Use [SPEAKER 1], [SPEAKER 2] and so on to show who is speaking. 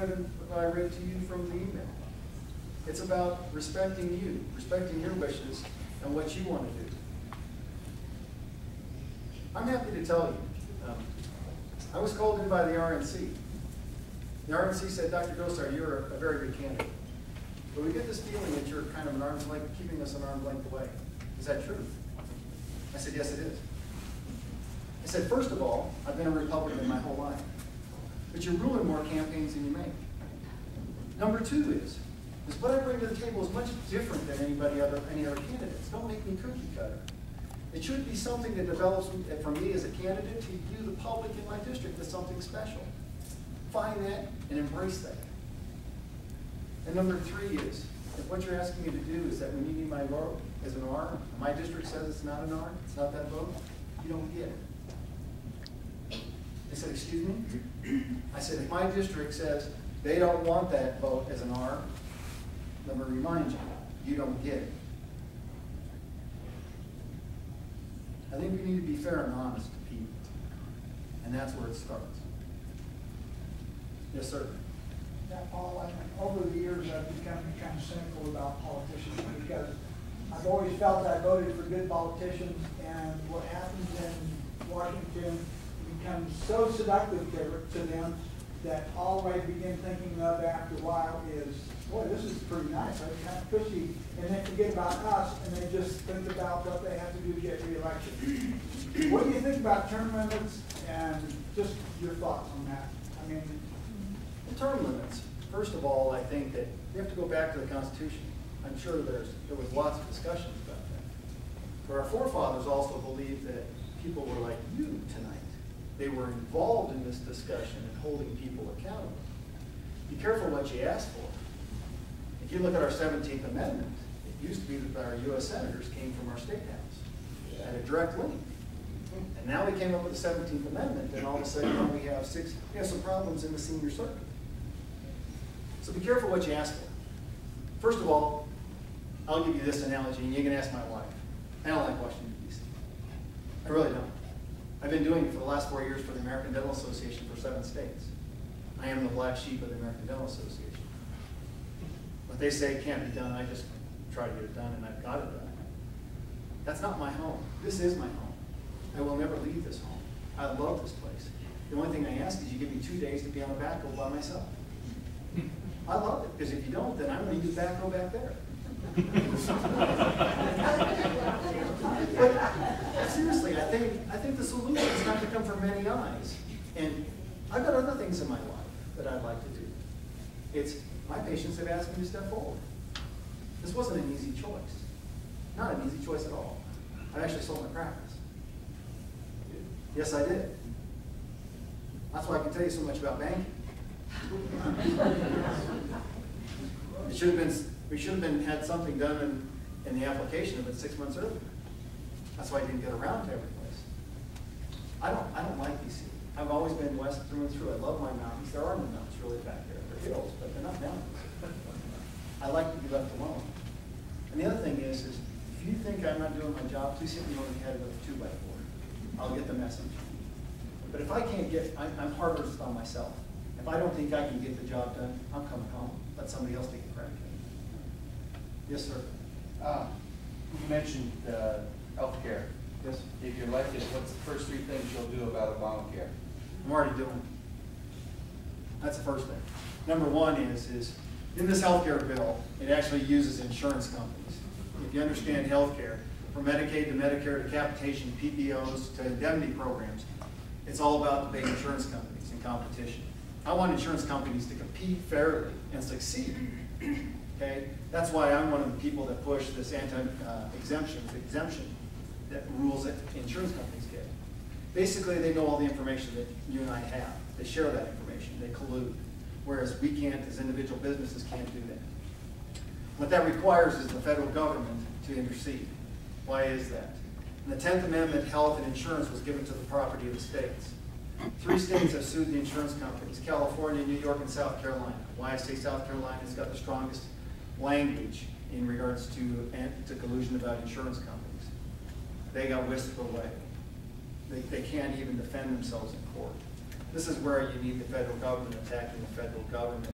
[SPEAKER 1] what I read to you from the email. It's about respecting you, respecting your wishes and what you want to do. I'm happy to tell you, I was called in by the RNC. The RNC said, Dr. Gosar, you're a very good candidate. But we get this feeling that you're kind of an arm's length, keeping us an arm's length away. Is that true? I said, yes, it is. I said, first of all, I've been a Republican my whole life. But you're ruling more campaigns than you make. Number two is what I bring to the table is much different than any other candidates. Don't make me cookie cutter. It should be something that develops from me as a candidate to you, the public in my district, as something special. Find that and embrace that. And number three is, if what you're asking me to do is that when you need my vote as an R, my district says it's not an R, it's not that vote, you don't get it. They said, excuse me? I said, if my district says they don't want that vote as an R, let me remind you, you don't get it. I think we need to be fair and honest to people. And that's where it starts. Yes, sir.
[SPEAKER 2] Yeah, Paul, over the years I've become kind of cynical about politicians because I've always felt I voted for good politicians, and what happens in Washington becomes so seductive to them that all I begin thinking of after a while is, boy, this is pretty nice, I'm kind of cushy, and they forget about us, and they just think about what they have to do to get reelected. What do you think about term limits, and just your thoughts on that? I mean,
[SPEAKER 1] the term limits, first of all, I think that we have to go back to the Constitution. I'm sure there was lots of discussions about that. But our forefathers also believed that people were like you tonight. They were involved in this discussion and holding people accountable. Be careful what you ask for. If you look at our 17th Amendment, it used to be that our U.S. senators came from our state house at a direct link. And now we came up with the 17th Amendment, and all of a sudden we have some problems in the senior circuit. So be careful what you ask for. First of all, I'll give you this analogy, and you can ask my wife. I don't like Washington, D.C. I really don't. I've been doing it for the last 4 years for the American Dental Association for 7 states. I am the black sheep of the American Dental Association. What they say can't be done, I just try to get it done, and I've got it done. That's not my home. This is my home. I will never leave this home. I love this place. The only thing I ask is you give me 2 days to be on the backhoe by myself. I love it, because if you don't, then I'm going to use backhoe back there. But seriously, I think the solution is not to come from many eyes. And I've got other things in my life that I'd like to do. It's my patients have asked me to step forward. This wasn't an easy choice. Not an easy choice at all. I actually sold my practice. Yes, I did. That's why I can tell you so much about banking. We should have had something done in the application of it 6 months earlier. That's why I didn't get around to every place. I don't like DC. I've always been west through and through. I love my mountains. There are no mountains really back there. They're hills, but they're not mountains. I like to be left alone. And the other thing is if you think I'm not doing my job, please hit me on the head with a 2x4. I'll get the message. But if I can't I'm hardest on myself. If I don't think I can get the job done, I'm coming home. Let somebody else take a crack at it. Yes, sir.
[SPEAKER 3] You mentioned health care.
[SPEAKER 1] Yes.
[SPEAKER 3] If you're elected, what's the first 3 things you'll do about Obamacare?
[SPEAKER 1] I'm already doing it. That's the first thing. Number one is in this health care bill, it actually uses insurance companies. If you understand health care, from Medicaid to Medicare to capitation, PPOs to indemnity programs, it's all about the big insurance companies in competition. I want insurance companies to compete fairly and succeed. Okay? That's why I'm one of the people that push this exemption that rules that insurance companies get. Basically, they know all the information that you and I have. They share that information. They collude. Whereas we can't, as individual businesses, can't do that. What that requires is the federal government to intercede. Why is that? In the 10th Amendment, health and insurance was given to the property of the states. 3 states have sued the insurance companies: California, New York, and South Carolina. Why I say South Carolina has got the strongest language in regards to collusion about insurance companies. They got whisked away. They can't even defend themselves in court. This is where you need the federal government attacking the federal government.